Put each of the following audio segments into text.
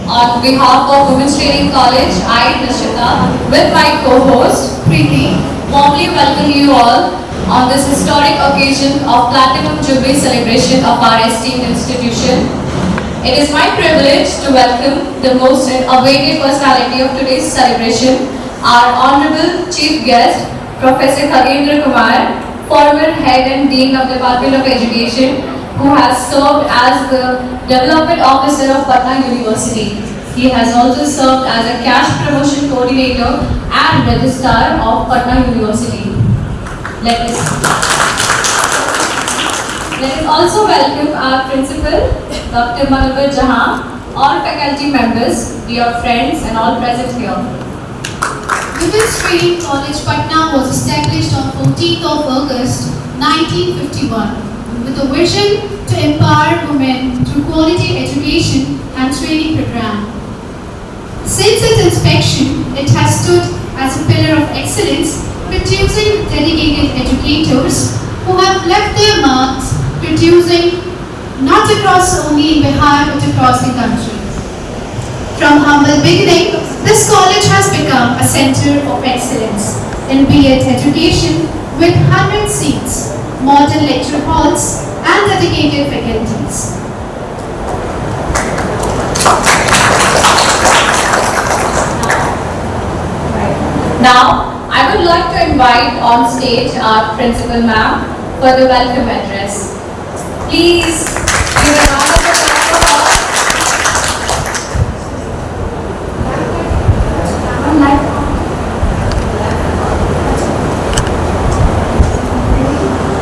On behalf of Women's Training College, I, Nishita, with my co-host, Preeti, warmly welcome you all on this historic occasion of Platinum Jubilee celebration of our esteemed institution. It is my privilege to welcome the most awaited personality of today's celebration, our Honorable Chief Guest, Professor Khagendra Kumar, former Head and Dean of the Department of Education, who has served as the Development Officer of Patna University. He has also served as a Cash Promotion Coordinator and Registrar of Patna University. Let us also welcome our Principal, Dr. Manohar Jahan, all faculty members, dear friends and all present here. Women's Training College Patna was established on 14th of August 1951 with a vision to empower women through quality education and training program. Since its inspection, it has stood as a pillar of excellence, producing dedicated educators who have left their marks, producing not across only in Bihar but across the country. From humble beginning, this college has become a center of excellence in B.Ed education with 100 seats, modern lecture halls, and dedicated faculties. Now, I would like to invite on stage our Principal Ma'am for the welcome address. Please give a round of applause for her.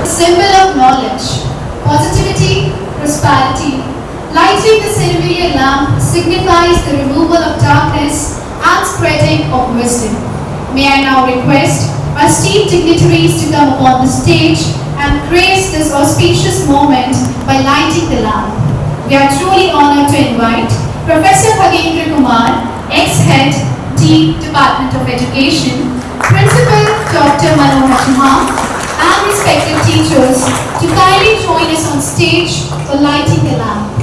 Symbol of knowledge, positivity, prosperity, lighting the ceremonial lamp signifies the removal of darkness and spreading of wisdom. May I now request our esteemed dignitaries to come upon the stage and grace this auspicious moment by lighting the lamp. We are truly honored to invite Professor Khagendra Kumar, ex-head, Dean, Department of Education, Principal Dr. Manohar Jahan, and respected teachers to kindly join us on stage for lighting the lamp.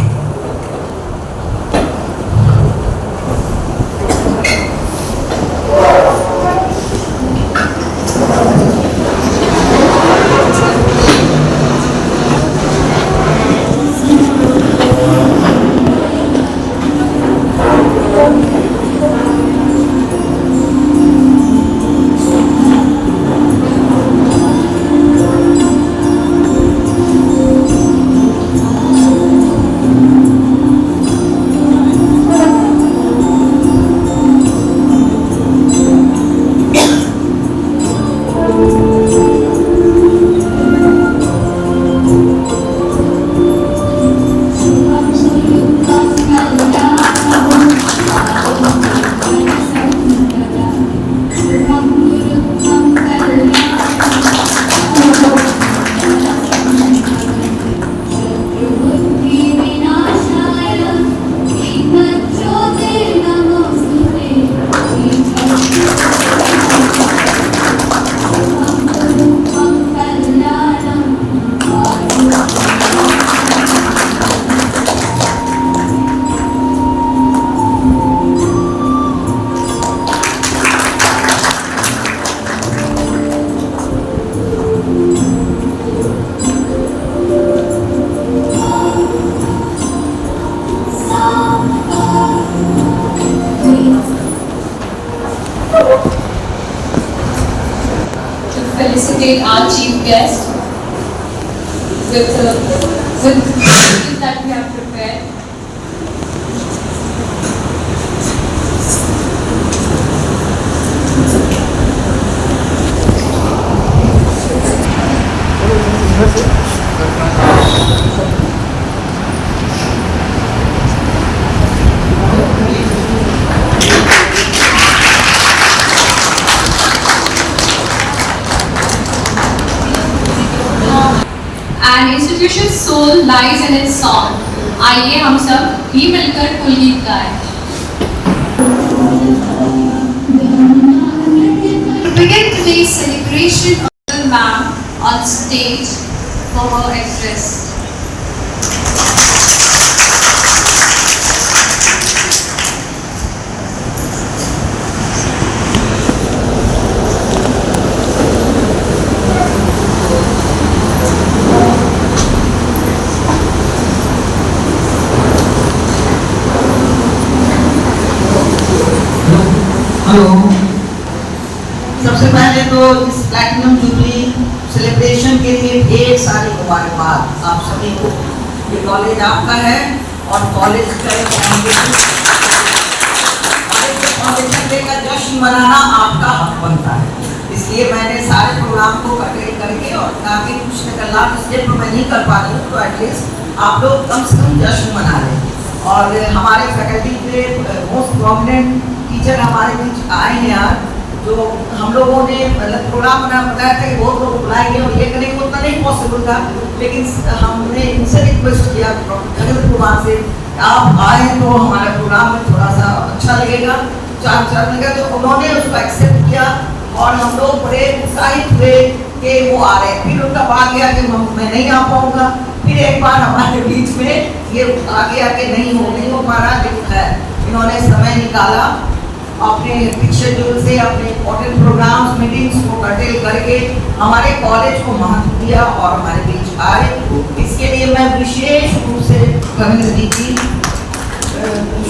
Felicitate our chief guest with speeches that we have prepared. An institution's soul lies in its song. आइए हम सब ही मिलकर कुल गीत गाएं. Begin today's celebration Honorable Ma'am on stage for her address. Hello, सबसे पहले तो इस प्लैटिनम जुबली सेलिब्रेशन के लिए ढेर सारी मुबारकबाद आप सभी को। ये कॉलेज आपका है और कॉलेज का फाउंडेशन डे का जश्न मनाना आपका हक बनता है। इसलिए मैंने सारे प्रोग्राम को कटेक्ट करके और ताकि कुछ निकलना स्टेप मैं नहीं कर पा रही हूँ तो एटलीस्ट आप लोग कम से कम जश्न मना लें। और हमारे फैकल्टी के मोस्ट प्रोमिनेंट टीचर हमारे बीच आए हैं आज, जो हम लोगों ने मतलब प्रोग्राम बताया था कि बहुत लोग बुलाएंगे और ये करेंगे, उतना नहीं पॉसिबल था, लेकिन हमने इनसे रिक्वेस्ट किया नरेंद्र कुमार से आप आए तो हमारे प्रोग्राम में थोड़ा सा अच्छा लगेगा, चार लगेगा, तो उन्होंने उसको एक्सेप्ट किया और हम लोग बड़े उत्साहित हुए कि वो आ रहे। फिर उनका बात गया कि मैं नहीं आ पाऊँगा, फिर एक बार हमारे बीच में ये आगे आके नहीं हो पा रहा, लेकिन है इन्होंने समय निकाला अपने शेड्यूल से अपने इम्पोर्टेंट प्रोग्राम्स मीटिंग्स को कर्टेल करके हमारे कॉलेज को महत्व दिया और हमारे बीच आए। इसके लिए मैं विशेष रूप से कविंद्र जी की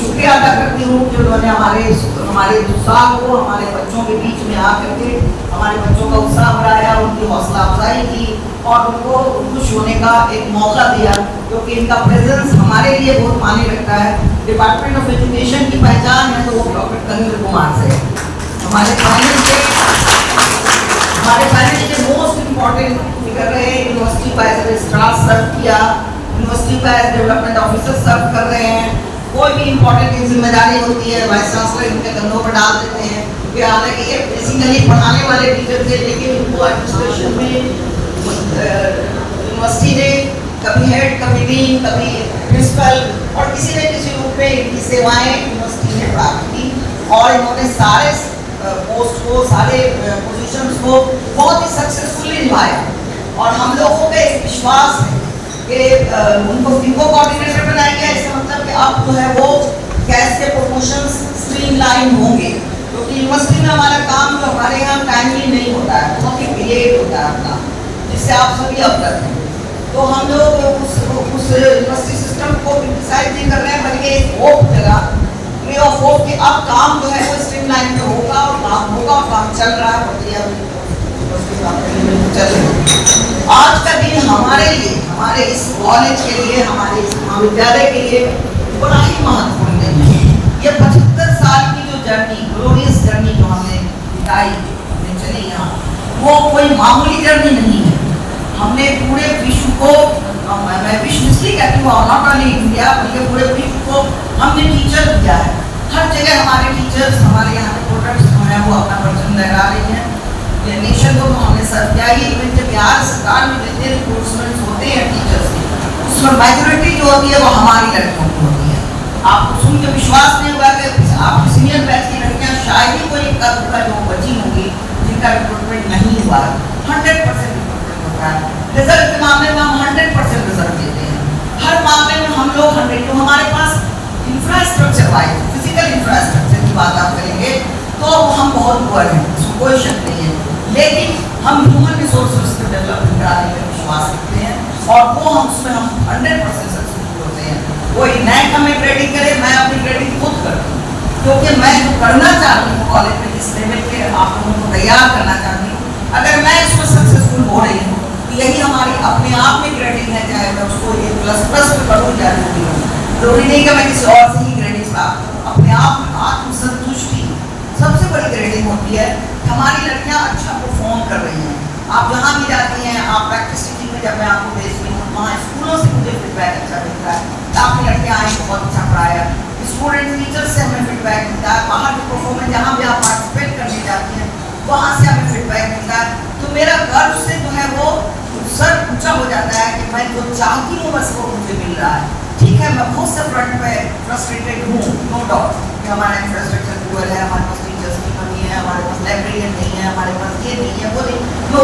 शुक्रिया अदा करती हूँ कि उन्होंने हमारे उत्साह को हमारे बच्चों के बीच में आकर के हमारे बच्चों का उत्साह बढ़ाया, उनकी हौसला अफजाई की और उनको खुश होने का एक मौका दिया, क्योंकि इनका प्रेजेंस हमारे लिए बहुत मायने रखता है। डिपार्टमेंट ऑफ एजुकेशन की पहचान है तो वो डॉक्टर कविंद्र कुमार से हमारे फाइनेंस के मोस्ट इम्पोर्टेंट फिगर रहे। यूनिवर्सिटी का एज रजिस्ट्रार सर्व किया, यूनिवर्सिटी का एज डेवलपमेंट ऑफिसर सर्व कर रहे हैं। कोई भी इम्पोर्टेंट जिम्मेदारी होती है वाइस चांसलर इनके कंधों पर डाल देते हैं। फिर हालांकि ये बेसिकली पढ़ाने वाले टीचर थे, लेकिन उनको एडमिनिस्ट्रेशन में यूनिवर्सिटी ने कभी हेड, कभी डीन, कभी प्रिंसिपल और किसी न किसी रूप में इनकी सेवाएं यूनिवर्सिटी ने प्राप्त की और इन्होंने सारे पोस्ट को, सारे पोजीशंस को बहुत ही सक्सेसफुली निभाया। और हम लोगों का एक विश्वास है कि इनको कोऑर्डिनेटर बनाया गया, इसका मतलब कि अब जो है वो कैसे प्रमोशंस स्ट्रीमलाइन होंगे, क्योंकि यूनिवर्सिटी में हमारा काम जो हमारे यहाँ टाइमली नहीं होता है, बहुत ही डिलेड होता है अपना, जिससे आप सभी अवगत हैं। तो हम लोग उस यूनिवर्सिटी सिस्टम को क्रिटिसाइज नहीं कर रहे हैं, बल्कि एक होप जगह रे ऑफ होप कि अब काम जो है वो स्ट्रीमलाइन में होगा और काम होगा और काम चल रहा है। आज का दिन हमारे लिए, हमारे इस कॉलेज के लिए, हमारे इस महाविद्यालय के लिए बड़ा ही महत्वपूर्ण दिन है। ये 75 साल की जो जर्नी, ग्लोरियस जर्नी जो हमने बिताई, हमने चली यहाँ, वो कोई मामूली जर्नी नहीं है। हमने पूरे विश्व को, मैं विश्व इसलिए कहती हूँ, नॉट ओनली इंडिया बल्कि पूरे विश्व को हमने टीचर दिया है। हर जगह हमारे टीचर्स, हमारे यहाँ के प्रोडक्ट्स जो हैं वो अपना परचम लहरा रही हैं। नेशन को तो हमने सर्व किया ही, इवन जब बिहार सरकार में जितने रिक्रूटमेंट्स होते हैं टीचर्स के, उसमें मेजोरिटी जो होती है वो हमारी लड़कियों की होती है। आपको सुन के विश्वास नहीं होगा कि आप सीनियर बैच की लड़कियाँ शायद ही कोई कद का जो बची होंगी जिनका रिक्रूटमेंट नहीं हुआ। 100% रिक्रूटमेंट होता है। रिजल्ट के मामले में हम 100% रिजल्ट देते हैं। हर मामले में हम लोग 100, तो हमारे पास इंफ्रास्ट्रक्चर वाइज, फिजिकल इंफ्रास्ट्रक्चर की बात आप करेंगे तो हम बहुत पुअर हैं, उसमें कोई शक नहीं है, लेकिन हम ह्यूमन रिसोर्सेज को डेवलप कराने में विश्वास रखते हैं और वो हम उसमें हम 100% सक्सेसफुल होते हैं। कोई नैक हमें ग्रेडिंग करे, मैं अपनी ग्रेडिंग खुद करती हूँ, क्योंकि मैं जो करना चाहती हूँ कॉलेज में इस लेवल के आप लोगों को तैयार करना चाहती हूँ, अगर मैं इसमें सक्सेसफुल हो रही हूँ तो यही हमारी अपने आप में ग्रेडिंग है, चाहे मैं उसको ये प्लस में करूँ या जरूरी नहीं कि मैं किसी और से ही ग्रेडिंग प्राप्त करूँ। अपने आप में आत्मसंतुष्टि सबसे बड़ी ग्रेडिंग होती है। हमारी लड़कियां अच्छा परफॉर्म कर रही हैं। आप जहाँ भी जाती हैं, आप प्रैक्टिस टीचिंग में जब मैं आपको भेजती हूँ, वहाँ स्कूलों से मुझे फीडबैक अच्छा मिलता है। आपकी लड़कियाँ आए बहुत अच्छा पढ़ाया, स्टूडेंट टीचर्स से हमें फीडबैक मिलता है। बाहर की परफॉर्मेंस जहाँ भी आप पार्टिसिपेट करने जाती हैं वहाँ से हमें फीडबैक मिलता है। तो मेरा गर्व से जो है वो सर ऊँचा हो जाता है कि मैं जो चाहती हूँ बस वो मुझे मिल रहा है। ठीक है, मैं बहुत से फ्रंट पे फ्रस्ट्रेटेड हूँ, नो डाउट, कि हमारा इंफ्रास्ट्रक्चर पुअर है, हमारे पास टीचर्स की कमी है, हमारे पास लाइब्रेरियन नहीं है, हमारे पास ये नहीं है, वो नहीं। तो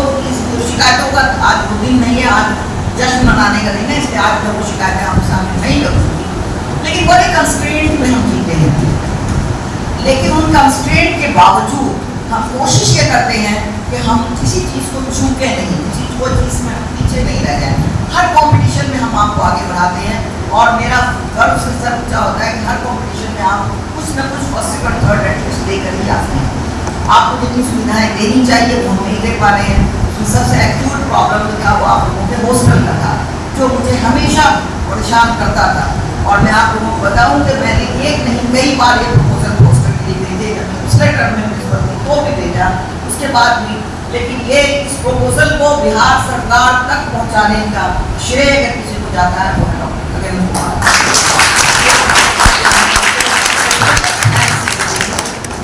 शिकायतों का आज वो दिन नहीं है, आज जश्न मनाने का दिन है, इसलिए आज मैं वो शिकायतें आपके सामने नहीं कर सकती। लेकिन बड़े कंस्ट्रेंट में हम जीते हैं, लेकिन उन कंस्ट्रेंट के बावजूद हम कोशिश ये करते हैं कि हम किसी चीज़ को चूके नहीं, वो चीज़ में हम पीछे नहीं रह जाए। हर कॉम्पिटिशन में हम आपको आगे बढ़ाते हैं और मेरा गर्व से सर ऊँचा होता है कि हर कॉम्पिटिशन में आप कुछ न कुछ फर्स्ट सेकंड थर्ड एटलीस्ट लेकर ही जाते हैं। आपको जितनी सुविधाएं देनी चाहिए वो हम नहीं दे पा रहे हैं। सबसे एक्यूट प्रॉब्लम जो था वो आप लोगों के हॉस्टल का था, जो मुझे हमेशा परेशान करता था। और मैं आप लोगों को बताऊं कि मैंने एक नहीं कई बार ये प्रपोजल हॉस्टल के लिए भेजे, पिछले टर्म में तो भी भेजा, उसके बाद भी, लेकिन ये इस प्रपोजल को बिहार सरकार तक पहुंचाने का श्रेय अगर किसी को जाता है वो है डॉक्टर नरेंद्र कुमार।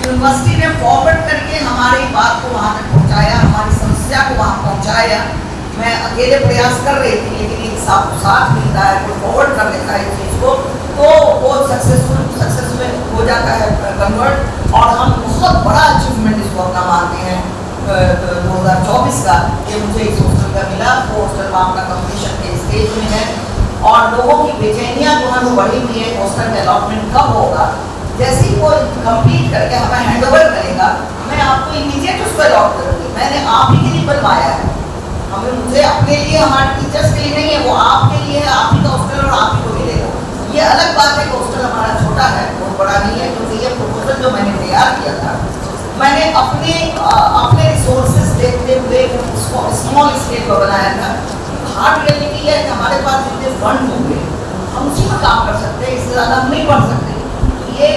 यूनिवर्सिटी ने फॉरवर्ड करके हमारी बात को वहाँ तक पहुँचाया, हमारी समस्या को वहाँ पहुँचाया। मैं अकेले प्रयास कर रही थी, लेकिन एक साथ मिलता है, कोई फॉरवर्ड कर देता है इस चीज़ को, तो वो सक्सेस में हो जाता है कन्वर्ट। और हम बहुत बड़ा अचीवमेंट इसको अपना मानते हैं 2024 का, ये मुझे इस हॉस्टल का मिला। वो हॉस्टल का कम्पटीशन के स्टेज में है और लोगों की बेचैनियाँ जो है वो बढ़ी हुई है। हॉस्टल का अलॉटमेंट कब होगा, जैसे ही वो कंप्लीट करके हमें हैंडओवर करेगा, मैं आपको इमीडिएट उसको अलॉट करूँगी। मैंने आप ही के लिए बनवाया है, मुझे अपने लिए, हमारे टीचर्स के लिए नहीं है, वो आपके लिए है। आप ही का हॉस्टल और आप ही को मिलेगा। ये अलग बात है कि हॉस्टल हमारा छोटा है, बहुत बड़ा नहीं है, क्योंकि ये प्रपोजल जो मैंने तैयार किया था, मैंने अपने रिसोर्सेज देखते हुए उसको स्मॉल स्केल पर बनाया था। हार्ड रियलिटी है कि हमारे पास जितने फंड होंगे हम उसी में काम कर सकते हैं, इससे ज़्यादा हम नहीं बढ़ सकते। ये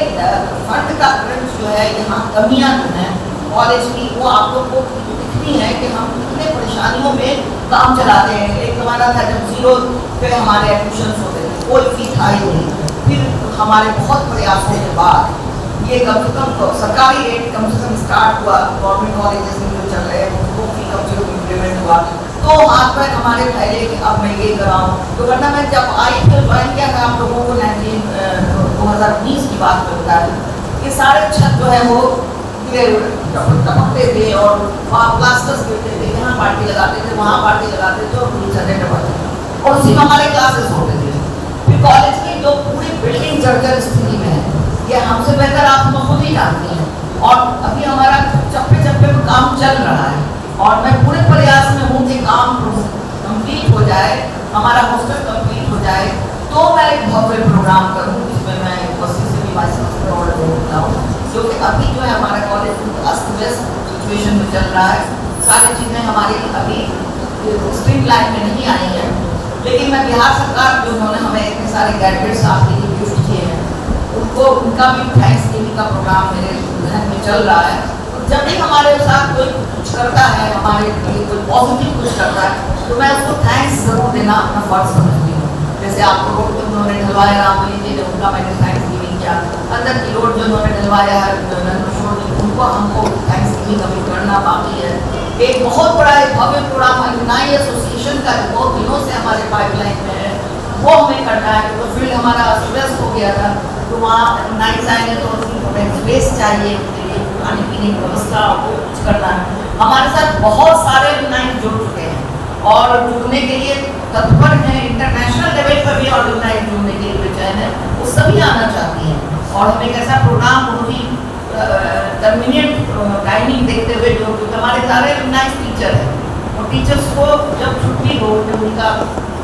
फंड का क्रंच जो है, यहाँ कमियाँ जो हैं कॉलेज की, वो आप लोग को दिखती है कि हम कितने परेशानियों में काम चलाते हैं। एक ज़माना था जब 0 पे हमारे एडमिशन होते थे, कोई फी था ही नहीं। फिर हमारे बहुत प्रयासों के बाद ये कम से कम सरकारी रेट कम से कम स्टार्ट हुआ। गवर्नमेंट कॉलेजेस में जो चल रहे हैं उनको फी कम से कम इम्प्लीमेंट हुआ, तो हाथ पैर हमारे फैले कि अब मैं ये कराऊँ। तो वरना मैं जब आई तो ज्वाइन किया था, आप लोगों को 2019 की बात में बता रही, ये सारे छत जो है वो टपकते थे और वहाँ प्लास्टर्स गिरते थे, यहाँ पार्टी लगाते थे, वहाँ पार्टी लगाते थे और पूरी छतें टपकते और उसी में हमारे क्लासेस होते थे। फिर कॉलेज की जो पूरी बिल्डिंग जर्जर स्थिति में है, ये हमसे बेहतर आप तो खुद ही जानती हैं। और अभी हमारा चप्पे चप्पे में काम चल रहा है और मैं पूरे प्रयास में हूँ कि काम कंप्लीट हो जाए, हमारा हॉस्टल कंप्लीट हो जाए, तो मैं एक भव्य प्रोग्राम करूँ जिसमें मैं यूनिवर्सिटी से भी वाइस चांसलर ऑर्डर होता हूँ। क्योंकि अभी जो है हमारा कॉलेज अस्त व्यस्त सिचुएशन में चल रहा है, सारी चीज़ें हमारी अभी स्ट्रीम लाइन में नहीं आई हैं। लेकिन मैं बिहार सरकार जो उन्होंने हमें इतने सारे गैजेट्स आपके लिए गिफ्ट किए हैं, उनको उनका भी थैंक्स गिविंग का प्रोग्राम मेरे घर में चल रहा है। जब भी हमारे साथ कोई कुछ करता है, हमारे लिए कोई पॉजिटिव कुछ करता है, तो मैं उसको थैंक्स जरूर देना अपना फर्ज समझती हूँ। जैसे आपको रोड जो उन्होंने ढलवाया रामबली जी ने, उनका मैंने थैंक्स गिविंग किया। अंदर की रोड जो उन्होंने ढलवाया है उनको हमको थैंक्स गिविंग अभी करना बाकी है। एक बहुत बड़ा एक भव्य प्रोग्राम अलुमनाई एसोसिएशन का जो बहुत दिनों से हमारे पाइपलाइन में है, वो हमें करना है। तो फील्ड हमारा अस्त हो गया था, तो वहाँ अलुमनाई आएंगे तो स्पेस चाहिए उनके लिए, खाने पीने की व्यवस्था वो कुछ करना है। हमारे साथ बहुत सारे अलुमनाई जुड़ चुके हैं और जुड़ने के लिए तत्पर हैं। इंटरनेशनल लेवल पर भी अलुमनाई जुड़ने के लिए बेचैन है, वो सभी आना चाहती हैं। और हम एक ऐसा प्रोग्राम बहुत ही टर्मिनेट टाइमिंग देखते हुए, जो हमारे सारे अलुमनाई टीचर हैं, और टीचर्स को जब छुट्टी हो, जब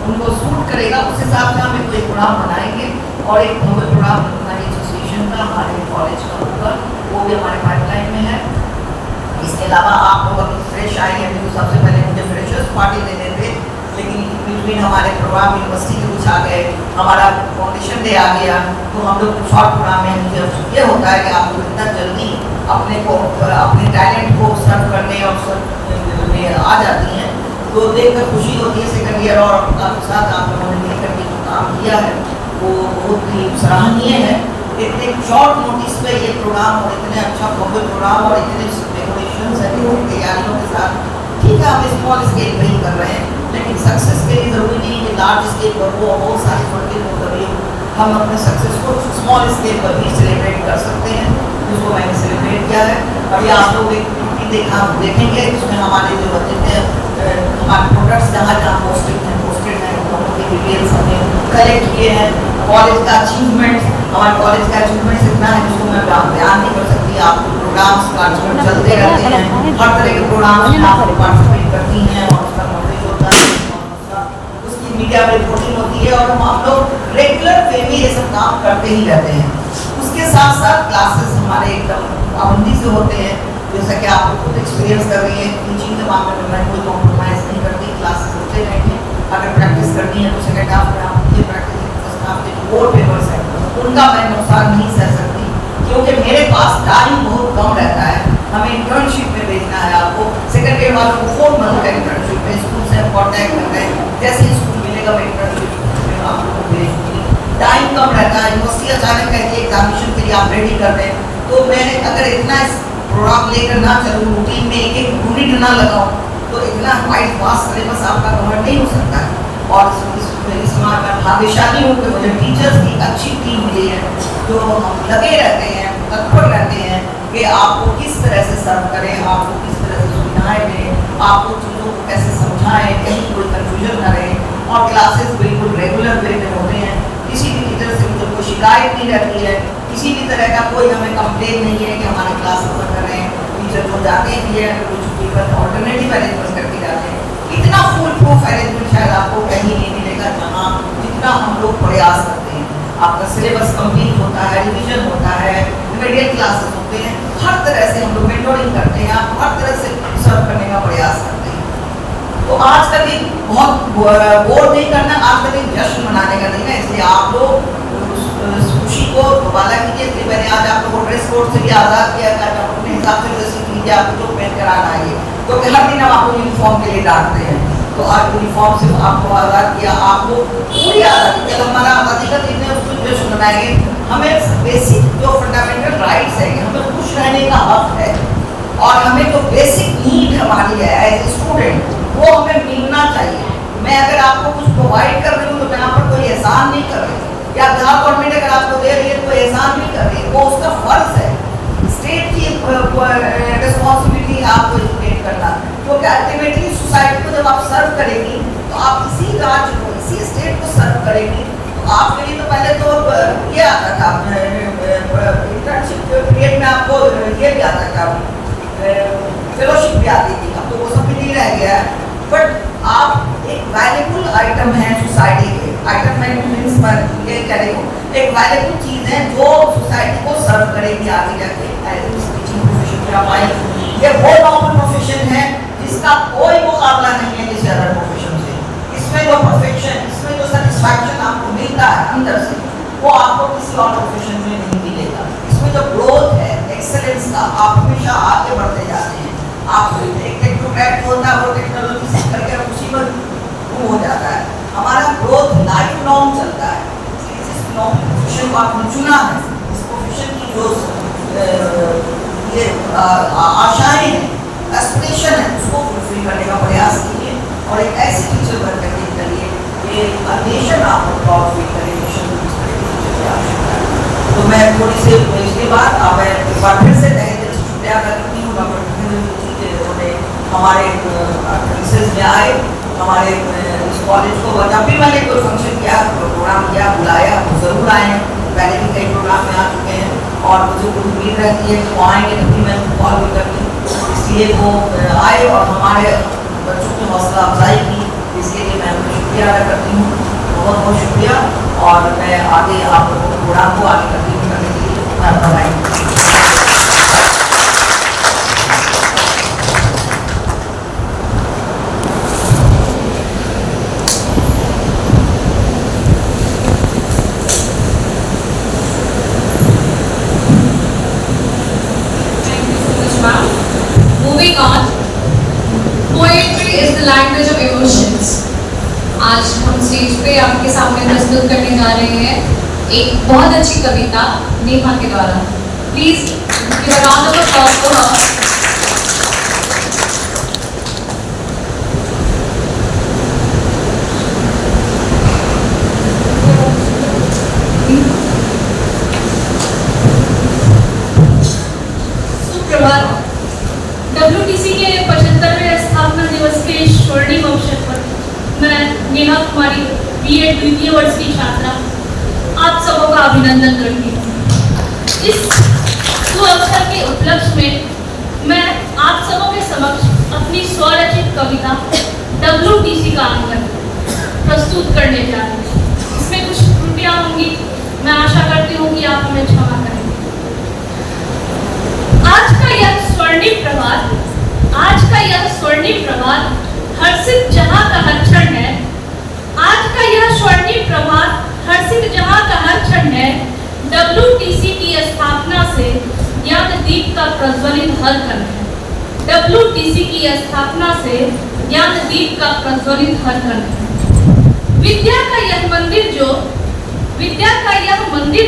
उनको सूट करेगा उस हिसाब से हम एक प्रोग्राम बनाएंगे और एक भव्य प्रोग्राम अलुमनाई एसोसिएशन का हमारे कॉलेज का होगा, वो भी हमारे पाइपलाइन में है। इसके अलावा आप लोग अभी फ्रेश आए हैं, तो सबसे पहले मुझे फ्रेशर्स पार्टी देने थे, लेकिन बिटवीन हमारे प्रोग्राम यूनिवर्सिटी के कुछ आ गए, हमारा फाउंडेशन डे आ गया, तो हम लोग शॉर्ट प्रोग्राम में मुझे ये होता है कि आप लोग इतना जल्दी अपने टैलेंट को सर्व करने और आ जाती हैं, तो देखकर खुशी होती है। सेकंड ईयर और साथ आप लोगों ने मिलकर जो काम किया है वो बहुत ही सराहनीय है। इतने शॉर्ट नोटिस पे ये प्रोग्राम और इतने अच्छा भव्य प्रोग्राम और इतने डेकोरेशन तैयारियों के साथ, ठीक है हम स्मॉल स्केल पे ही कर रहे हैं, लेकिन सक्सेस के लिए ज़रूरी नहीं कि लार्ज स्केल पर वो बहुत सारी छोटी कभी हम अपने सक्सेस को स्मॉल स्केल पर भी सेलिब्रेट कर सकते हैं, जिसको मैंने सेलिब्रेट किया है। अभी आप लोग एक देखेंगे जिसमें हमारे जो जितने हमारे प्रोडक्ट्स जहाँ पोस्टेड हैं उनकी डिटेल्स हमने कलेक्ट किए हैं। कॉलेज का अचीवमेंट, हमारे कॉलेज का अचीवमेंट इतना है जिसको मैं बयान नहीं कर सकती। आप प्रोग्राम्स कार्यक्रम चलते रहते हैं, हर तरह के प्रोग्राम्स में आप पार्टिसिपेट करती हैं और उसका नॉलेज होता है, उसकी मीडिया में रिपोर्टिंग होती है और हम लोग रेगुलर वे में ये सब काम करते ही रहते हैं। उसके साथ साथ क्लासेस हमारे एकदम पाबंदी से होते हैं, जैसा कि आप खुद एक्सपीरियंस कर रही है। टीचिंग के मामले में मैं कोई कॉम्प्रोमाइज़ नहीं करती, क्लासेस होते रहेंगे। अगर प्रैक्टिस करनी है तो सेकेंड हाफ में आप ये प्रैक्टिस, फर्स्ट हाफ के जो बोर्ड पेपर्स हैं उनका मैं नुकसान नहीं सह सकती, क्योंकि मेरे पास टाइम बहुत कम रहता है। हमें इंटर्नशिप में भेजना है आपको, सेकेंड ईयर वालों को फोन बंद कर इंटर्नशिप में, स्कूल से हम कॉन्टैक्ट कर रहे हैं, जैसे ही स्कूल मिलेगा मैं इंटर्नशिप में आप लोगों को भेज दूँगी। टाइम कम रहता है, यूनिवर्सिटी अचानक कहती है एग्जामिनेशन के लिए आप रेडी कर रहे हैं, तो मैंने अगर इतना प्रोग्राम लेकर ना चलूँ, रूटीन में एक एक यूनिट ना लगाऊँ, तो इतना वाइड वास्ट सिलेबस आपका कवर नहीं हो सकता है। और इस बार मैं भाग्यशाली हूँ कि मुझे टीचर्स की अच्छी टीम मिली है, जो लगे रहते हैं, तत्पर रहते हैं कि आपको किस तरह से सर्व करें, आपको किस तरह से सुविधाएं दें, आपको चीज़ों को कैसे समझाएं, कहीं कोई कन्फ्यूजन ना रहे। और क्लासेस बिल्कुल रेगुलर वे में होते हैं, किसी भी टीचर से मुझे कोई शिकायत नहीं रहती है, किसी भी तरह का कोई हमें कंप्लेन नहीं है कि हमारे क्लास ओवर कर रहे हैं। टीचर को जाते भी है, अगर कुछ पेपर ऑल्टरनेटिव अरेंजमेंट करके जाते हैं। इतना फुल प्रूफ अरेंजमेंट शायद आपको कहीं नहीं मिलेगा, जहाँ जितना हम लोग प्रयास करते हैं। आपका सिलेबस कंप्लीट होता है, रिवीजन होता है, रिमेडियल क्लासेस होते हैं, हर तरह से हम लोग मेंटोरिंग करते हैं, आप हर तरह से सर्व करने का प्रयास करते हैं। तो आज का दिन बहुत बोर नहीं करना, आज का दिन जश्न मनाने का दिन है, इसलिए आप लोग उस खुशी को दोबारा कीजिए। इसलिए मैंने आज आप लोगों को ड्रेस कोड से भी आज़ाद किया था, आप अपने हिसाब से ड्रेसिंग कीजिए, आपको जो पहन कर आना है, क्योंकि हर दिन हम आपको यूनिफॉर्म के लिए डांटते हैं, तो आज यूनिफॉर्म से आपको आज़ाद किया, आपको पूरी आज़ादी। जब हमारा आज़ादी का दिन है उसको जश्न मनाएंगे। हमें बेसिक जो फंडामेंटल राइट्स है, हमें खुश रहने का हक है, और हमें जो बेसिक नीड हमारी है एज ए स्टूडेंट, वो हमें मिलना चाहिए। मैं अगर आपको कुछ प्रोवाइड कर रही हूँ तो मैं आप पर कोई एहसान नहीं कर रही, या बिहार गवर्नमेंट अगर आपको दे रही है तो एहसान नहीं कर रही है, वो उसका फर्ज है। स्टेट की रिस्पॉन्सिबिलिटी है आपको एजुकेट करना, क्योंकि अल्टीमेटली सोसाइटी को जब आप सर्व करेंगी तो आप इसी राज्य को, इसी स्टेट को सर्व करेंगी। तो आपके लिए तो पहले तो ये आता था, इंटर्नशिप पीरियड में आपको ये भी आता था, फेलोशिप भी आती थी, अब तो वो सब भी नहीं रह गया है। बट आप एक वैल्यूबल आइटम है सोसाइटी के, आइटम मैं मीन्स पर ये कह रही हूँ, एक वैल्यूबल चीज़ है जो सोसाइटी को सर्व करेगी आगे जाके। टीचिंग प्रोफेशन में आप आए, ये वो नॉर्मल प्रोफेशन है जिसका कोई मुकाबला नहीं है किसी अदर प्रोफेशन से। इसमें जो परफेक्शन, इसमें जो सेटिस्फैक्शन आपको मिलता है अंदर से, वो आपको किसी और प्रोफेशन में नहीं मिलेगा। इसमें जो ग्रोथ है, एक्सेलेंस का, आप हमेशा आगे बढ़ते जाते हैं। आप एक टेक्नोक्रेट होता है, वो टेक्नोलॉजी सीख करके उसी पर मूव हो जाता है। हमारा ग्रोथ लाइफ लॉन्ग चलता है। जिस प्रोफेशन को आपने चुना है, इस प्रोफेशन की जो ये आशाएं हैं, एस्पिरेशन है, उसको फुलफिल करने का प्रयास कीजिए, और एक ऐसी टीचर बन करके करिए कि नेशन आपको प्राउड फील करे। नेशन को इस तरह की टीचर की आवश्यकता है। तो मैं थोड़ी सी इसके बाद अब एक बार फिर से तहे दिल से शुक्रिया करती हूँ डॉक्टर उन्होंने हमारे प्रिंसेस में आए, हमारे इस कॉलेज को, जब भी मैंने कोई फंक्शन किया, प्रोग्राम किया, बुलाया, तो ज़रूर आए हैं। पहले भी कई प्रोग्राम में आ चुके हैं, और मुझे कुछ उम्मीद रहती है कि वो आएंगे, तभी मैं कॉल भी करती हूँ। इसलिए वो आए और हमारे बच्चों की हौसला अफजाई की, इसके लिए मैं उनको शुक्रिया अदा करती हूँ, बहुत बहुत शुक्रिया। और मैं आगे आप लोगों को प्रोग्राम को आगे कंटिन्यू करने के लिए मैं बताएँगी। Moving on, poetry is the language of emotions. आज हम स्टेज पे आपके सामने प्रस्तुत करने जा रहे हैं एक बहुत अच्छी कविता नेहा के द्वारा। Please give a round of applause for her. सुप्रभात। WTC के 75वें स्थापना दिवस के स्वर्णिम अवसर पर मैं नेहा कुमारी B.Ed द्वितीय वर्ष की छात्रा आप सबों का अभिनंदन करती हूँ। इस सुअवसर के उपलक्ष्य में मैं आप सबों के समक्ष अपनी स्वरचित कविता WTC का अंकन प्रस्तुत करने जा रही हूँ। इसमें कुछ त्रुटियाँ होंगी, मैं आशा करती हूँ कि आप हमें क्षमा करें। स्वर्णिम प्रभात, आज का यह स्वर्णिम प्रभात हर्षित जहां का हर क्षण है। आज का यह स्वर्णिम प्रभात हर्षित जहां का हर क्षण है। WTC की स्थापना से ज्ञान दीप का प्रज्वलित हर कण है। WTC की स्थापना से ज्ञान दीप का प्रज्वलित हर कण है। विद्या का यह मंदिर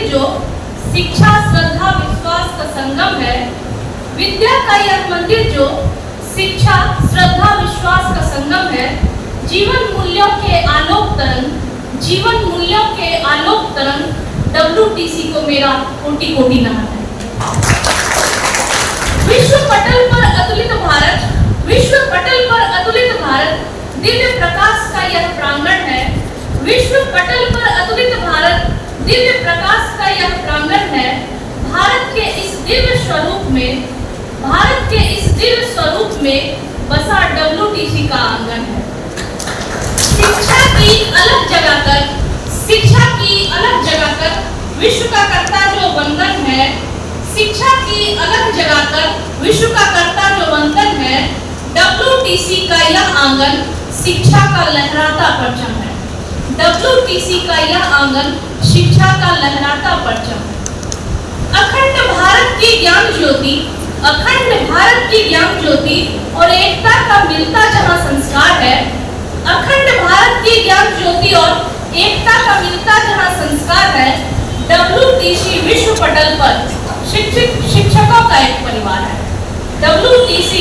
जो शिक्षा श्रद्धा विश्वास का संगम है। विद्या का यह मंदिर जो शिक्षा श्रद्धा विश्वास का संगम है। जीवन मूल्यों के आलोक तरंग WTC को मेरा कोटि कोटि नमन है। विश्व पटल पर अतुलित भारत दिव्य प्रकाश का यह प्रांगण है। विश्व पटल पर अतुलित भारत दिव्य प्रकाश का यह प्रांगण है। भारत के इस दिव्य स्वरूप में बसा WTC का आंगन है। शिक्षा की अलग जगाकर विश्व का कर्ता जो वंदन है। शिक्षा की अलग जगाकर विश्व का कर्ता जो वंदन है। WTC का यह आंगन शिक्षा का लहराता परचम है। WTC का यह आंगन शिक्षा का लहराता परचम है। अखंड भारत की ज्ञान ज्योति और एकता का मिलता जहां संस्कार है। अखंड भारत की ज्ञान ज्योति और एकता का मिलता जहां संस्कार है। WTC विश्व पटल पर शिक्षकों का एक परिवार है। WTC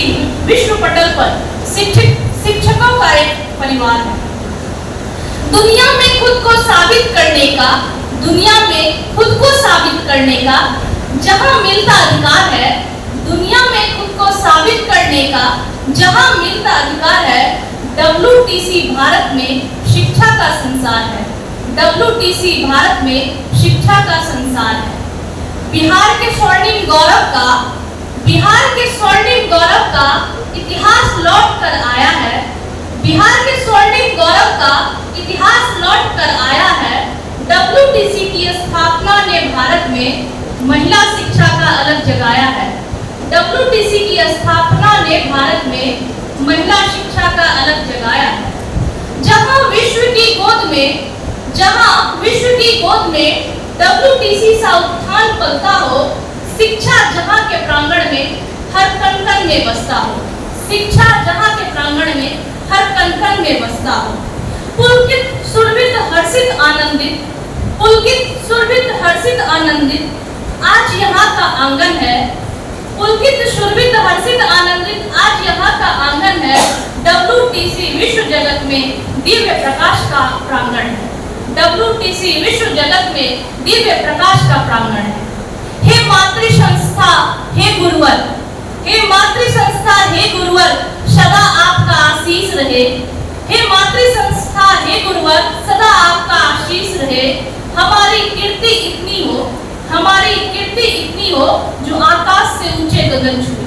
विश्व पटल पर शिक्षकों का एक परिवार है। दुनिया में खुद को साबित करने का जहां मिलता अधिकार है। दुनिया में खुद को साबित करने का जहां मिलता अधिकार है। WTC भारत में शिक्षा का संसार है। WTC भारत में शिक्षा का संसार है। बिहार के स्वर्णिम गौरव का इतिहास लौट कर आया है। बिहार के स्वर्णिम गौरव का इतिहास लौट कर आया है। WTC की स्थापना ने भारत में महिला शिक्षा का अलग जगाया है। WTC की स्थापना ने भारत में महिला शिक्षा का अलग जगाया है। जहां विश्व की गोद में WTC सा उत्थान पलता हो। शिक्षा जहां के प्रांगण में हर कण में बसता हो। शिक्षा जहां के प्रांगण में हर कण में बसता हो। पुलकित सुरभित हर्षित आनंदित आज यहाँ का आंगन है। पुलकित सुरभित हर्षित आनंदित आज यहाँ का आंगन है। WTC विश्व जगत में दिव्य प्रकाश का प्रांगण है। WTC विश्व जगत में दिव्य प्रकाश का प्रांगण है। हे मातृ संस्था हे गुरुवर सदा आपका आशीष रहे। हे मातृ संस्था हे गुरुवर सदा आपका आशीष रहे। हमारी कीर्ति इतनी हो जो आकाश से ऊंचे गगन छुए।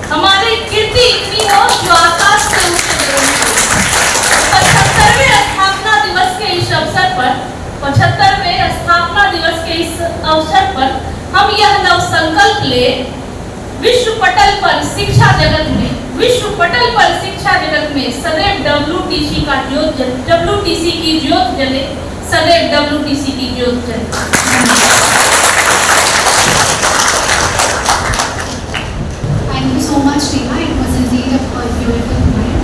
हमारी कीर्ति इतनी हो जो आकाश से ऊंचे गगन छुए। 75वें स्थापना दिवस के इस अवसर पर हम यह नव संकल्प ले। विश्व पटल पर शिक्षा जगत में सदैव WTC का ज्योत जले। WTC की ज्योत जले। सदैव WTC की ज्योत जले। Thank you so much, Reema. It was indeed a beautiful night.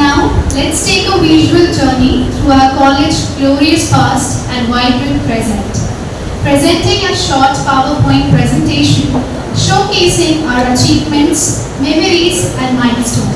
Now, let's take a visual journey through our college glorious past and vibrant present. Presenting a short PowerPoint presentation showcasing our achievements, memories, and milestones.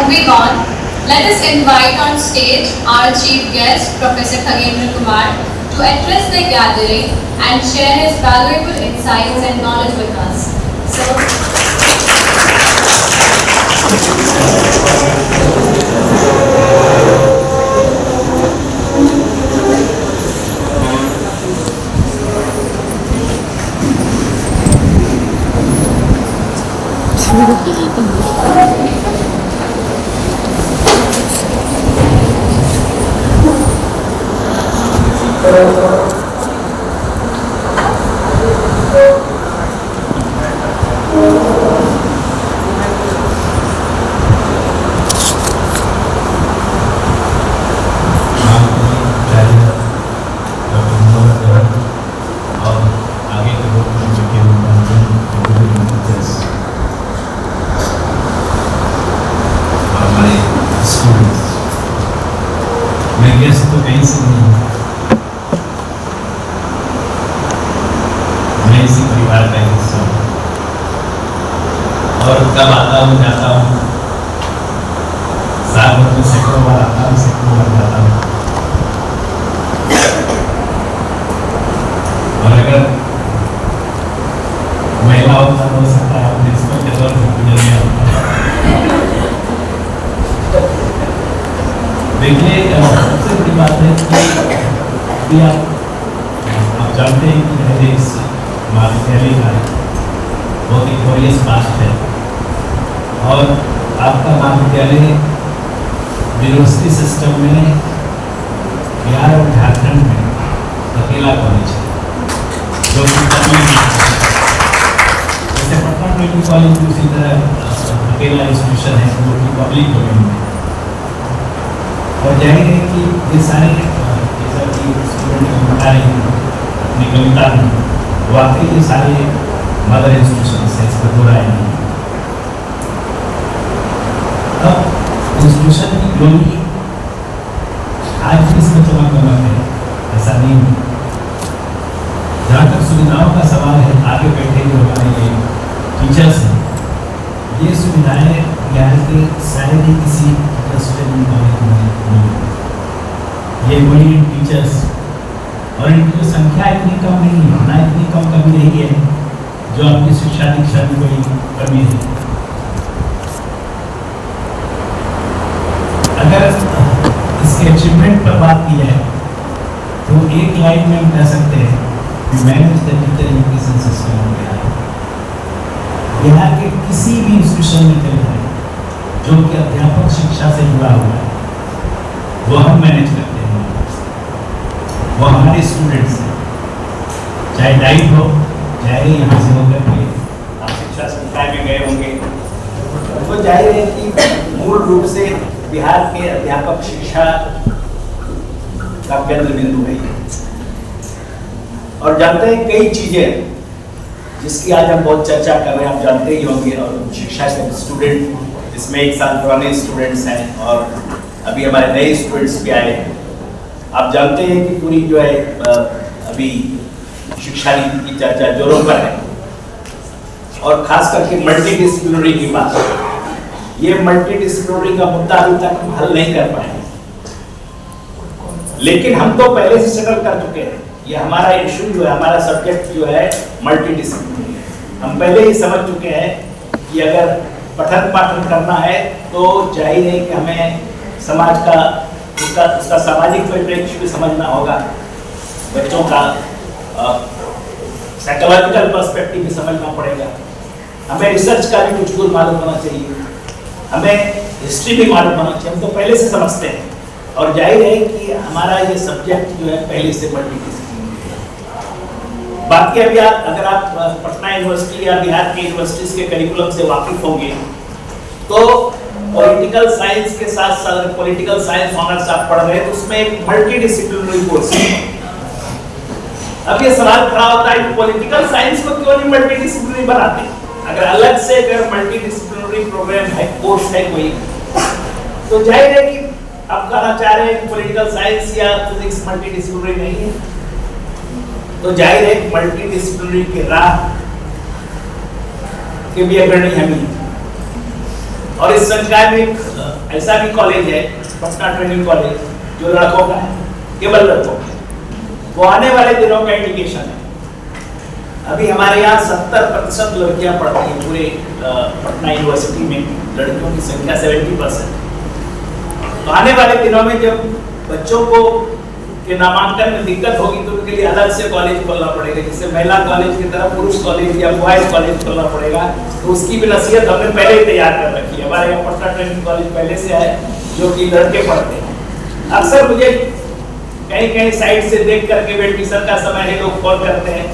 moving on, let us invite on stage our chief guest, Professor Khagendra Kumar, to address the gathering and share his valuable insights and knowledge with us. और कब आता हूँ जाता हूँ, साल भर में सैकड़ों बार आता हूँ, सैकड़ों बार जाता हूँ। और अगर महिला होता हो सकता है अपने स्कूल के दौर से गुजर गया होता। देखिए सबसे बड़ी बात है कि आप जानते हैं कि मेरे इस महाविद्यालय का बहुत ही ग्लोरियस पास्ट है और आपका महाविद्यालय यूनिवर्सिटी सिस्टम में बिहार और झारखंड में अकेला कॉलेज है जो कि जैसे पटना मेडिकल कॉलेज दूसरी तरह अकेला इंस्टीट्यूशन है जो कि पब्लिक डोमेन में। और जाहिर है कि ये सारे जैसा कि स्टूडेंट बता रहे हैं अपनी कविता में, वाकई ये सारे मदर इंस्टीट्यूशन है, इस पर बुरा नहीं। अब इंस्टीट्यूशन की ग्लोरी आज भी इसमें चमक है, ऐसा नहीं है। जहाँ तक सुविधाओं का सवाल है, आगे बैठे जो हमारे ये टीचर्स हैं, ये सुविधाएं यहाँ के शायद ही किसी कॉलेज में नहीं। ये बड़ी टीचर्स और इनकी जो संख्या इतनी कम नहीं है, ना इतनी कम कमी नहीं है जो आपकी शिक्षा दीक्षा में कोई कमी है। अगर इसके अचीवमेंट पर बात की जाए तो एक लाइन में हम कह सकते हैं कि manage the teacher education system हो गया है। बिहार के किसी भी इंस्टीट्यूशन में चले जाए जो कि अध्यापक शिक्षा से जुड़ा हुआ है, वो हम मैनेज करते हैं, वो हमारे स्टूडेंट्स हैं, चाहे डाइट हो चाहे यहाँ से होकर के आप शिक्षा संस्थाएं में गए होंगे, तो जाहिर है कि मूल रूप से बिहार के अध्यापक शिक्षा का केंद्र बिंदु है। और जानते हैं कई चीजें जिसकी आज हम बहुत चर्चा कर रहे हैं, आप जानते ही होंगे। और शिक्षा से स्टूडेंट, इसमें एक साल पुराने स्टूडेंट्स हैं और अभी हमारे नए स्टूडेंट्स भी आए हैं। आप जानते हैं कि पूरी जो है अभी शिक्षा नीति की चर्चा जोरों पर है और खास करके मल्टी डिसिप्लिनरी की बात। ये मल्टी डिसिप्लिनरी का मुद्दा अभी तक हम हल नहीं कर पाए, लेकिन हम तो पहले से सेटल कर चुके हैं। ये हमारा इशू जो है, हमारा सब्जेक्ट जो है मल्टी डिसिप्लिनरी है। हम पहले ही समझ चुके हैं कि अगर पठन पाठन करना है तो चाहिए कि हमें समाज का उसका सामाजिक परिप्रेक्ष्य भी समझना होगा, बच्चों का साइकोलॉजिकल पर्सपेक्टिव भी समझना पड़ेगा, हमें रिसर्च का भी कुछ मालूम होना चाहिए, हमें हिस्ट्री भी मालूम होना चाहिए। हम तो पहले से समझते हैं और जाहिर है कि हमारा ये सब्जेक्ट जो है पहले से मल्टीडिसिप्लिनरी है। बाकी अभी अगर आप पटना यूनिवर्सिटी या बिहार की यूनिवर्सिटीज के करिकुलम से वाकिफ होंगे तो पॉलिटिकल साइंस के साथ साथ पॉलिटिकल साइंस ऑनर्स आप पढ़ रहे हैं तो उसमें एक मल्टीडिसिप्लिनरी कोर्स है। अब ये सवाल खड़ा होता है कि पॉलिटिकल साइंस को क्यों नहीं मल्टीडिसिप्लिनरी बनाते? अगर अलग से अगर मल्टीडिसिप्लिनरी प्रोग्राम है, कोर्स है कोई, तो जाहिर है कि आप कहना चाह रहे हैं पॉलिटिकल साइंस या फिजिक्स मल्टीडिसिप्लिनरी नहीं है, तो जाहिर है मल्टीडिसिप्लिनरी की राह के भी अग्रणी हम ही। और इस संकाय में एक ऐसा भी कॉलेज है, पटना ट्रेनिंग कॉलेज, जो लड़कों का है, केवल लड़कों का। वो आने वाले दिनों का इंडिकेशन है। अभी हमारे यहाँ 70% लड़कियां पढ़ती हैं पूरे पटना यूनिवर्सिटी में, लड़कियों की संख्या 70%। तो आने वाले दिनों में जब बच्चों को के नामांकन में दिक्कत होगी तो उनके लिए अलग से कॉलेज खोलना पड़ेगा, जैसे महिला कॉलेज की तरह पुरुष कॉलेज या बॉयज कॉलेज खोलना पड़ेगा। तो उसकी भी नसीहत हमने पहले ही तैयार कर रखी है। हमारे यहाँ पटना ट्रेनिंग कॉलेज पहले से है, जो कि लड़के पढ़ते हैं। अक्सर मुझे कहीं साइड से देख करके एडमिशन का समय है लोग कॉल करते हैं।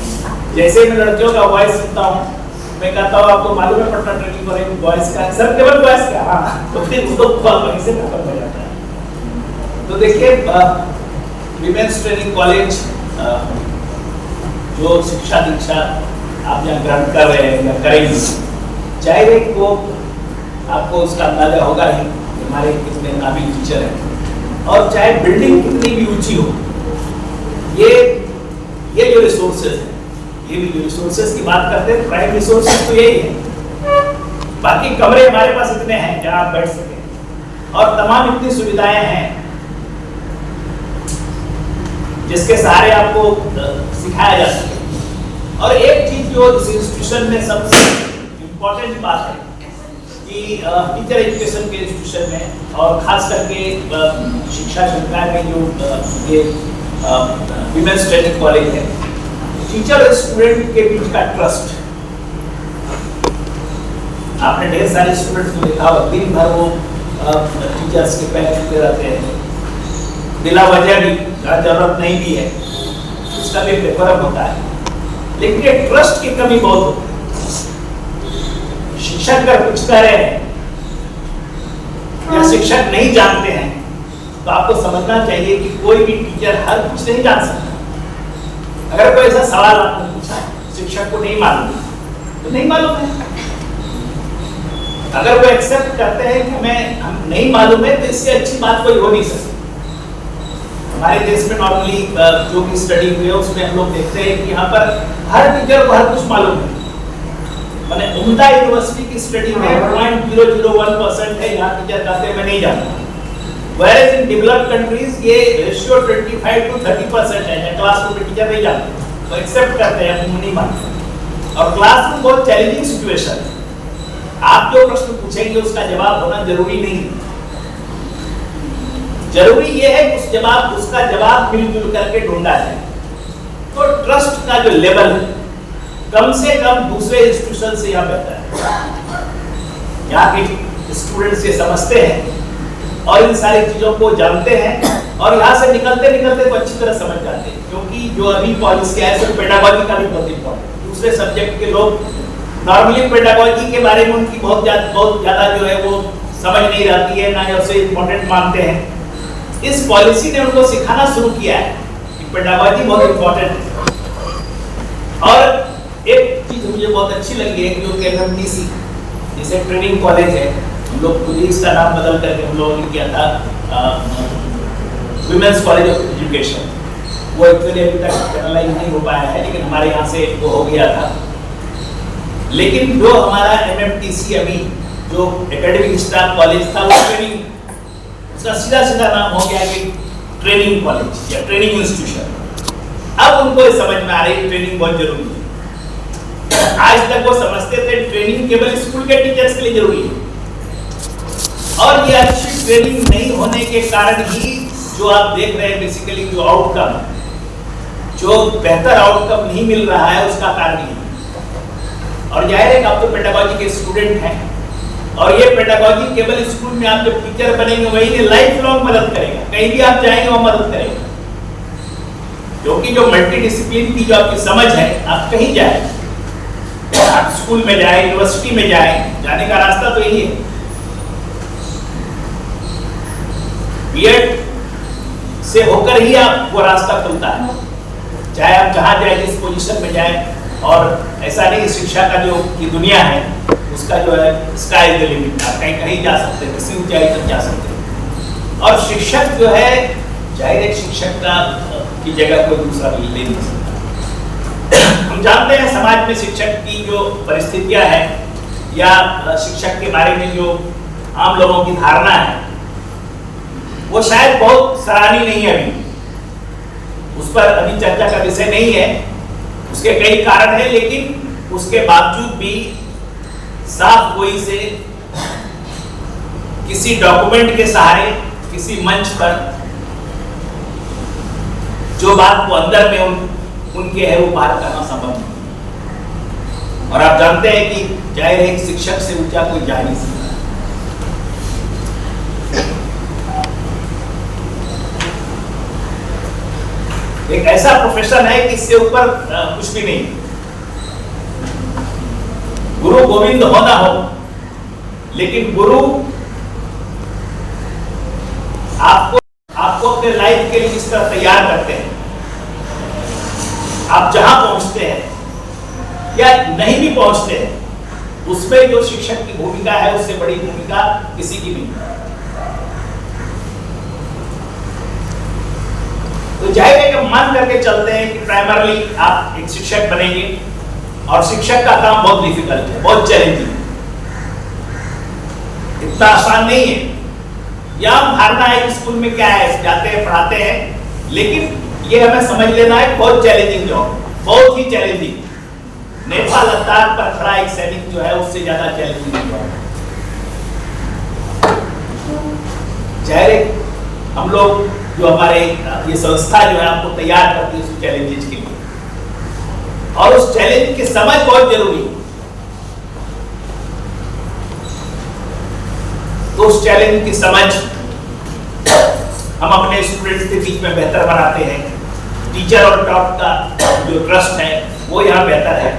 जैसे मैं लड़कियों का वॉइस सुनता हूँ, मैं कहता हूँ आपको मालूम है पटना ट्रेनिंग कॉलेज बॉयज का? सर केवल बॉयज का? हाँ। तो फिर उसको कॉल वहीं से खत्म हो जाता है। तो देखिए, विमेंस ट्रेनिंग कॉलेज जो शिक्षा दीक्षा आप यहाँ ग्रहण कर रहे हैं या करेंगे, चाहे वो आपको उसका अंदाजा होगा ही हमारे कितने काबिल टीचर हैं, और चाहे बिल्डिंग कितनी भी ऊंची हो, ये जो रिसोर्सेज है, ये भी जो रिसोर्सेज की बात करते हैं, प्राइम रिसोर्सेज तो यही है। बाकी कमरे हमारे पास इतने हैं जहाँ आप बैठ सके, और तमाम इतनी सुविधाएं हैं जिसके सहारे आपको सिखाया जा सके। और एक चीज जो इस इंस्टीट्यूशन में सबसे इम्पोर्टेंट बात है कि टीचर एजुकेशन के इंस्टीट्यूशन में, और खास करके शिक्षा संकाय में जो ये विमेंस ट्रेनिंग कॉलेज है, टीचर और स्टूडेंट के बीच का ट्रस्ट। आपने ढेर सारे स्टूडेंट्स को देखा होगा, दिन भर वो टीचर्स के पैर छूते रहते हैं, बिला वजह भी, जहाँ जरूरत नहीं भी है उसका भी पेपर होता है। लेकिन ये ट्रस्ट की कमी बहुत होती है। शिक्षक अगर कुछ कह रहे हैं या शिक्षक नहीं जानते हैं, तो आपको समझना चाहिए कि कोई भी टीचर हर कुछ नहीं जान सकता। अगर कोई ऐसा सवाल आपने पूछा, शिक्षक को नहीं मालूम, तो नहीं मालूम है। अगर वो एक्सेप्ट करते हैं कि हम नहीं मालूम है, तो इससे अच्छी बात कोई हो नहीं सकती। हमारे देश में नॉर्मली जो भी स्टडी हुई है उसमें हम लोग देखते हैं कि यहाँ पर हर टीचर को हर कुछ मालूम है। मैंने उम्दा यूनिवर्सिटी की स्टडी में 0.001% है, यहाँ टीचर कहते हैं मैं नहीं जानता। Whereas in developed countries ये रेशियो 25 to 30% है, क्लासरूम में टीचर नहीं जानते, तो एक्सेप्ट करते हैं, हम नहीं मानते। और क्लासरूम बहुत चैलेंजिंग सिचुएशन है। आप जो प्रश्न पूछेंगे उसका जवाब होना जरूरी नहीं है। जरूरी ये है कि उसका जवाब मिलजुल करके ढूंढा जाए। तो ट्रस्ट का जो लेवल है, कम से कम दूसरे इंस्टीट्यूशन से यहाँ बेहतर है। यहाँ के स्टूडेंट्स ये समझते हैं और इन सारी चीजों को जानते हैं, और यहाँ से निकलते निकलते तो अच्छी तरह समझ जाते हैं। क्योंकि जो अभी पॉलिसी है, सिर्फ पेडागॉजी का भी बहुत इंपॉर्टेंट। दूसरे सब्जेक्ट के लोग नॉर्मली पेडागॉजी के बारे में उनकी बहुत ज्यादा जो है वो समझ नहीं रहती है, ना ही उसे इंपॉर्टेंट मानते हैं। इस पॉलिसी ने उनको सिखाना शुरू किया है कि पेडागॉजी बहुत इंपॉर्टेंट है। और एक चीज मुझे बहुत अच्छी लगी है कि जो एमएमटीसी जैसे ट्रेनिंग कॉलेज है, हम लोग खुद ही इसका नाम बदल करके हम लोगों ने किया था विमेंस कॉलेज ऑफ एजुकेशन। वो एक्चुअली अभी तक चैनलाइज नहीं हो पाया है, लेकिन हमारे यहाँ से वो हो गया था। लेकिन जो हमारा एमएमटीसी अभी जो एकेडमिक स्टाफ कॉलेज था, वो ट्रेनिंग, उसका सीधा नाम हो गया कि ट्रेनिंग कॉलेज या ट्रेनिंग इंस्टीट्यूशन। अब उनको समझ में आ रही है ट्रेनिंग बहुत जरूरी है। आज तक वो समझते थे ट्रेनिंग केवल स्कूल के टीचर्स के लिए जरूरी है, और ये अच्छी ट्रेनिंग नहीं होने के कारण ही जो आप देख रहे हैं बेसिकली जो आउटकम, जो बेहतर आउटकम नहीं मिल रहा है, उसका कारण ही। और जाहिर है कि आप तो पेडागॉजी के स्टूडेंट हैं, और ये पेडागॉजी केवल स्कूल में आप जब टीचर बनेंगे वही नहीं, लाइफ लॉन्ग मदद करेगा। कहीं भी आप जाएंगे वो मदद करेगा, क्योंकि जो मल्टी डिसिप्लिन की जो आपकी समझ है, आप कहीं जाए, आप स्कूल में जाए, यूनिवर्सिटी में जाए, जाने का रास्ता तो यही है। बीएड से होकर ही आप वो रास्ता खुलता है, चाहे आप जहाँ जाए, जिस पोजीशन में जाए। और ऐसा नहीं, शिक्षा का जो की दुनिया है उसका जो है स्काई इज द लिमिट, आप कहीं कहीं जा सकते हैं, किसी ऊंचाई तक जा सकते हैं। और शिक्षक जो है, जाहिर है शिक्षक का की जगह कोई दूसरा ले नहीं सकता। हम जानते हैं समाज में शिक्षक की जो परिस्थितियां हैं, या शिक्षक के बारे में जो आम लोगों की धारणा है वो शायद बहुत सराहनीय नहीं है। अभी उस पर अभी चर्चा का विषय नहीं है, उसके कई कारण हैं, लेकिन उसके बावजूद भी साफ गोई से किसी डॉक्यूमेंट के सहारे, किसी मंच पर जो बात वो अंदर में उनके है वो बात करना संभव नहीं। और आप जानते हैं कि जाहिर है एक शिक्षक से ऊंचा कोई जा नहीं सकता। एक ऐसा प्रोफेशन है कि इससे ऊपर कुछ भी नहीं। गुरु गोविंद हो ना हो, लेकिन गुरु आपको अपने लाइफ के लिए जिस तरह तैयार करते हैं, आप जहां पहुंचते हैं या नहीं भी पहुंचते हैं, उसमें जो शिक्षक की भूमिका है उससे बड़ी भूमिका किसी की नहीं। तो जाहिर है कि मान करके चलते हैं कि प्राइमरली आप एक शिक्षक बनेंगे और शिक्षक का काम बहुत डिफिकल्ट है, बहुत चैलेंजिंग है, इतना आसान नहीं है। यह धारणा है कि स्कूल में क्या है, जाते हैं पढ़ाते हैं, लेकिन ये हमें समझ लेना है बहुत चैलेंजिंग जॉब, बहुत ही चैलेंजिंग। नेपाल लद्दाख पर खड़ा एक सैनिक जो है उससे ज्यादा चैलेंजिंग जॉब। जाहिर है हम लोग जो हमारे ये संस्था जो है आपको तैयार करती है उस चैलेंजेस के लिए, और उस चैलेंज की समझ बहुत जरूरी है। तो उस चैलेंज की समझ हम अपने स्टूडेंट्स के बीच में बेहतर बनाते हैं। टीचर और स्टाफ का जो ट्रस्ट है वो यहाँ बेहतर है,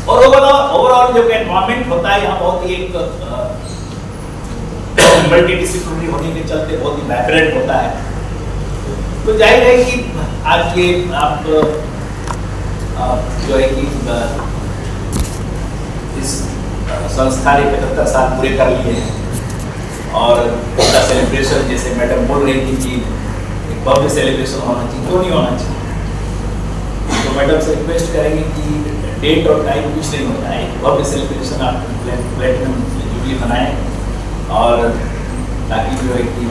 और ओवरऑल जो एनवायरमेंट होता है यहाँ बहुत ही एक मल्टीडिसिप्लिनरी होने के चलते बहुत ही वाइब्रेंट होता है। तो जाहिर है कि आज ये आप जो है कि इस संस्था ने 75 साल पूरे कर लिए हैं, और इसका सेलिब्रेशन जैसे मैडम बोल रही थी कि एक भव्य सेलिब्रेशन होना चाहिए, क्यों नहीं होना चाहिए। तो मैडम से रिक्वेस्ट करेंगे कि डेट और टाइम कुछ नहीं होता है, एक भव्य सेलिब्रेशन आप प्लेटिनम जुबली बनाएं, और ताकि जो है कि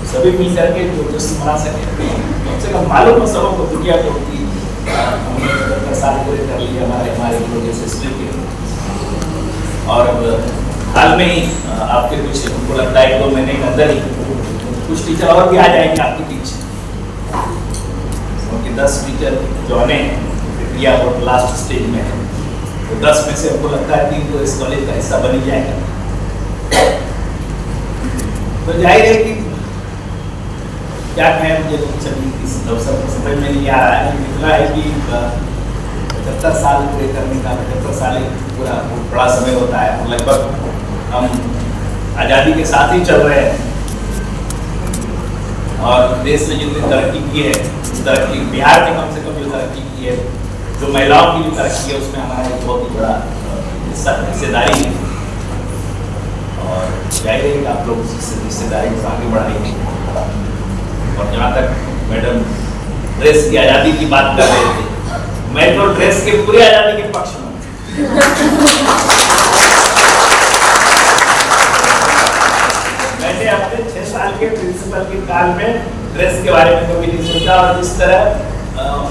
सभी मिल करके जो जश्न मना सके। कम से कम मालूम हो सबको, दुनिया को कि हमने 75 साल पूरे कर लिए हमारे गुरु जैसे स्कूल के। और हाल में ही आपके कुछ हमको लगता है 1-2 महीने के अंदर ही कुछ टीचर और भी आ जाएंगे आपके पीछे, क्योंकि 10 टीचर जो आने प्रक्रिया और लास्ट स्टेज में है, तो 10 में से हमको लगता है 3 तो इस कॉलेज का हिस्सा बन ही जाएगा। तो जाहिर है कि क्या कहें, मुझे तो सभी इस अवसर को समझ में नहीं आ रहा है। इतना है कि 75 साल पूरे करने का, 75 साल पूरा बड़ा समय होता है। लगभग हम आज़ादी के साथ ही चल रहे हैं, और देश ने जितनी तरक्की की है, तरक्की बिहार ने कम से कम जो तरक्की की है, जो महिलाओं की जो तरक्की है, उसमें हमारा एक बहुत ही बड़ा हिस्सेदारी है। और जाहिर है कि आप लोग इस हिस्सेदारी को आगे बढ़ाएंगे। और जहाँ तक मैडम ड्रेस की आज़ादी की बात कर रहे थे, मैं तो ड्रेस के पूरी आज़ादी के पक्ष में मैंने अपने 6 साल के प्रिंसिपल के काल में ड्रेस के बारे में कभी नहीं सोचा, और जिस तरह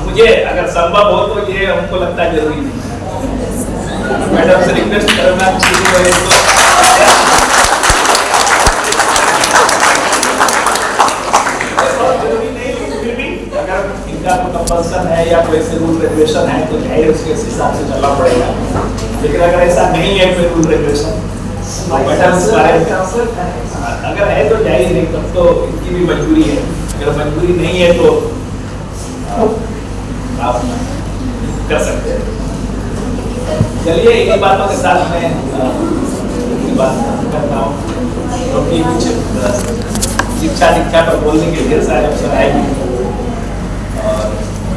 मुझे अगर संभव हो तो ये हमको लगता है जरूरी नहीं। मैडम से रिक्वेस्ट करूँगा कंपल्सन है या कोई ऐसे रूल रेगुलेशन है तो जाहिर उसके हिसाब से चलना पड़ेगा। लेकिन अगर ऐसा नहीं है कोई रूल रेगुलेशन, अगर है तो जाहिर है, तब तो इनकी भी मजबूरी है। अगर मजबूरी नहीं है तो आप कर सकते हैं। चलिए इन्हीं बातों के साथ मैं बात करता हूँ, क्योंकि कुछ शिक्षा दीक्षा पर बोलने के ढेर सारे अवसर आएंगे, और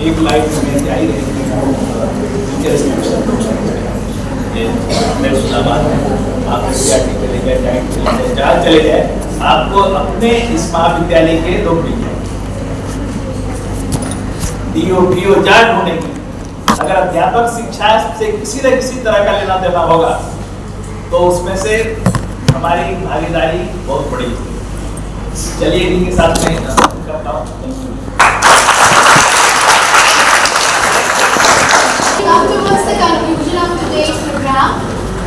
एक लाइफ में जाहिर है आप चले गए, डाइट चले गए, जहाँ चले गए, आपको अपने इस महाविद्यालय के लोग मिल जाए DO जाट होने की। अगर अध्यापक शिक्षा से किसी न किसी तरह का लेना देना होगा तो उसमें से हमारी भागीदारी बहुत बड़ी होगी। चलिए इनके साथ में करता हूँ। Towards the conclusion of today's program,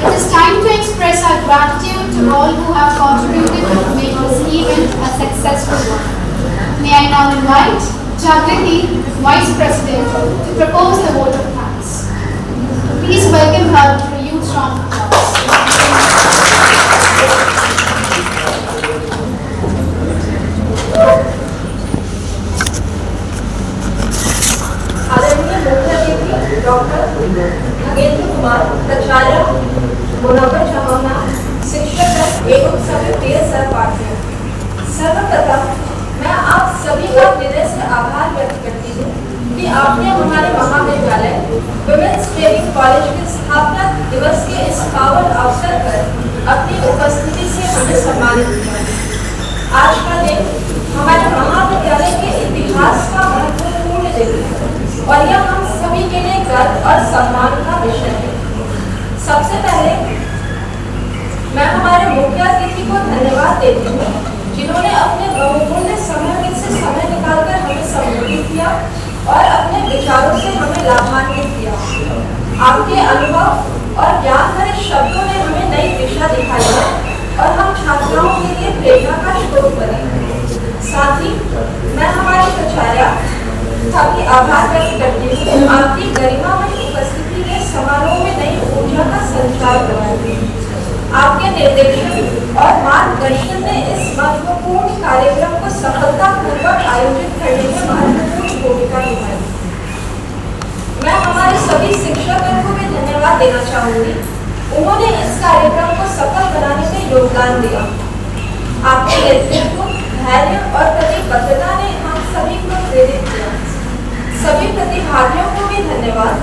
it is time to express our gratitude to all who have contributed to make this event a successful one. May I now invite Jagriti, Vice President, to propose the vote of thanks. Please welcome her with a huge round of applause. आदरणीय मुख्य अतिथि doctor Nagendra Kumar, प्राचार्य मुनव्वर जहाना, शिक्षक एवं सभी प्रिय सहपाठियों, सर्वप्रथम मैं आप सभी का हृदय से आभार व्यक्त करती हूँ कि आपने हमारे महाविद्यालय वुमेन्स ट्रेनिंग कॉलेज के स्थापना दिवस के इस पावन अवसर पर अपनी उपस्थिति से हमें सम्मानित किया। आज का दिन हमारे महाविद्यालय के इतिहास का महत्वपूर्ण दिन है और यह हम सभी के लिए गर्व और सम्मान का विषय है। सबसे पहले मैं हमारे मुख्य अतिथि को धन्यवाद देती हूँ जिन्होंने अपने बहुमूल्य समय से समय निकालकर हमें संबोधित किया और अपने विचारों से हमें लाभान्वित किया। आपके अनुभव और ज्ञान भरे शब्दों ने हमें नई दिशा दिखाई है और हम छात्राओं के लिए प्रेरणा का स्रोत बने। साथ ही मैं हमारे प्राचार्य आपकी आभार व्यक्त करती हूँ। आपकी गरिमामय उपस्थिति ने समारोह में नई ऊर्जा का संचार कराया। आपके निर्देशन और मार्गदर्शन ने इस महत्वपूर्ण कार्यक्रम को सफलतापूर्वक आयोजित करने में महत्वपूर्ण भूमिका निभाई। मैं हमारे सभी शिक्षकों को भी धन्यवाद देना चाहूंगी। उन्होंने इस कार्यक्रम को सफल बनाने में योगदान दिया। आपके नेतृत्व, धैर्य और प्रतिबद्धता ने हम सभी को प्रेरित किया। सभी प्रतिभागियों को भी धन्यवाद।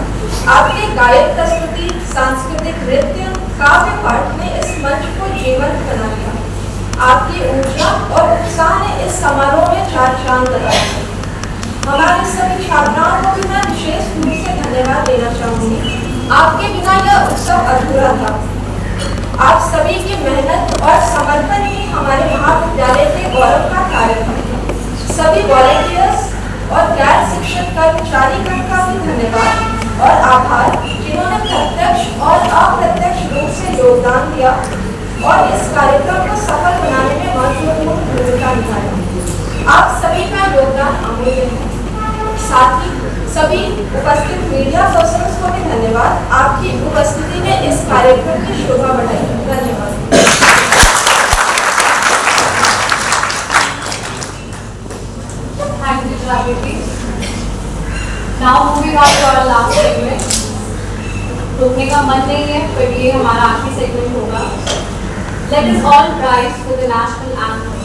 आपके गायक प्रस्तुति, सांस्कृतिक नृत्य, काव्य पाठ ने इस मंच को जीवंत बना दिया। आपकी ऊर्जा और उत्साह ने इस समारोह में चार चांद लगाए। हमारे सभी छात्राओं को भी मैं विशेष रूप से धन्यवाद देना चाहूंगी। आपके बिना यह उत्सव अधूरा था। आप सभी की मेहनत और समर्पण ही हमारे महाविद्यालय के गौरव का कारण है। सभी वॉलंटियर्स और गैर शिक्षक कर्मचारीगण का भी धन्यवाद और आभार जिन्होंने प्रत्यक्ष और अप्रत्यक्ष रूप से योगदान दिया और इस कार्यक्रम को सफल बनाने में महत्वपूर्ण भूमिका निभाई। आप सभी का योगदान अमूल्य है। साथ ही सभी उपस्थित मीडिया पर्सन्स को भी धन्यवाद। आपकी उपस्थिति ने इस कार्यक्रम की शोभा बढ़ाई। धन्यवाद। Thank you, Jagriti. Now moving on to our last segment. रोकने का मन नहीं है, पर ये हमारा आखिरी सेगमेंट होगा। Let us all rise for the national anthem.